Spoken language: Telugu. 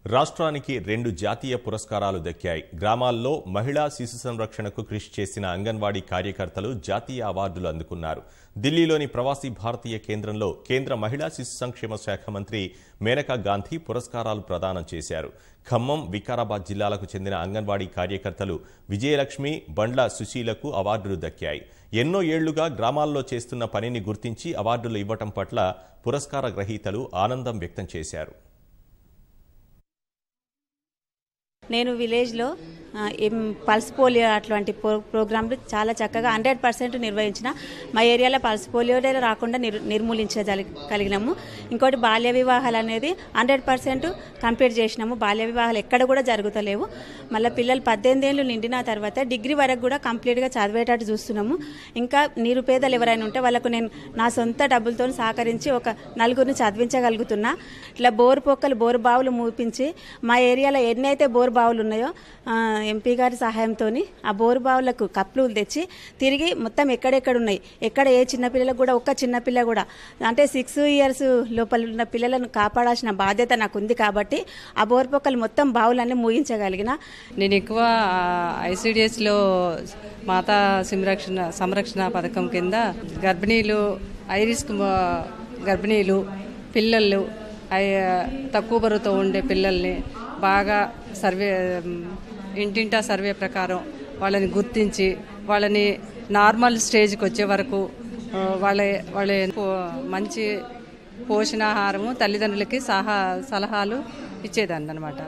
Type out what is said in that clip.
రాష్ట్రానికి 2 జాతీయ పురస్కారాలు దక్కాయి. గ్రామాల్లో మహిళా శిశు సంరక్షణకు కృషి చేసిన అంగన్వాడీ కార్యకర్తలు జాతీయ అవార్డులు అందుకున్నారు. ఢిల్లీలోని ప్రవాసీ భారతీయ కేంద్రంలో కేంద్ర మహిళా శిశు సంక్షేమ శాఖ మంత్రి మేనకా గాంధీ పురస్కారాలు ప్రదానం చేశారు. ఖమ్మం, వికారాబాద్ జిల్లాలకు చెందిన అంగన్వాడీ కార్యకర్తలు విజయలక్ష్మి, బండ్ల సుశీలకు అవార్డులు దక్కాయి. ఎన్నో ఏళ్లుగా గ్రామాల్లో చేస్తున్న పనిని గుర్తించి అవార్డులు ఇవ్వటం పట్ల పురస్కార గ్రహీతలు ఆనందం వ్యక్తం చేశారు. నేను విలేజ్లో పల్స్ పోలియో అట్లాంటి ప్రోగ్రాంలు చాలా చక్కగా 100% నిర్వహించిన. మా ఏరియాలో పల్స్ పోలియో రాకుండా నిర్మూలించగలిగినాము. ఇంకోటి బాల్య వివాహాలు అనేది 100% కంప్లీట్ చేసినాము. బాల్య వివాహాలు ఎక్కడ కూడా జరుగుతలేవు. మళ్ళీ పిల్లలు 18 ఏళ్ళు నిండిన తర్వాత డిగ్రీ వరకు కూడా కంప్లీట్గా చదివేటట్టు చూస్తున్నాము. ఇంకా నిరుపేదలు ఎవరైనా ఉంటే వాళ్ళకు నేను నా సొంత డబ్బులతో సహకరించి ఒక నలుగురిని చదివించగలుగుతున్నా. ఇట్లా బోరు బావులు మూపించి మా ఏరియాలో ఎన్నైతే బోరు బావులు ఉన్నాయో ఎంపీ గారి సహాయంతో ఆ బోరు బావులకు కప్లు తెచ్చి తిరిగి మొత్తం ఎక్కడెక్కడ ఉన్నాయి, ఎక్కడ ఏ చిన్నపిల్లలకు కూడా ఒక్క చిన్నపిల్ల కూడా అంటే 6 ఇయర్స్ లోపల ఉన్న పిల్లలను కాపాడాల్సిన బాధ్యత నాకు ఉంది. కాబట్టి ఆ బోరు పొక్కలు మొత్తం బావులన్నీ మూయించగలిగిన. నేను ఎక్కువ ఐసిడిఎస్లో మాతా సంరక్షణ పథకం కింద గర్భిణీలు, ఐరిస్క్ గర్భిణీలు, పిల్లలు, తక్కువ బరువుతో ఉండే పిల్లల్ని బాగా ఇంటింటా సర్వే ప్రకారం వాళ్ళని గుర్తించి వాళ్ళని నార్మల్ స్టేజ్కి వచ్చే వరకు వాళ్ళ మంచి పోషణాహారము తల్లిదండ్రులకి సలహాలు ఇచ్చేదాన్ని అన్నమాట.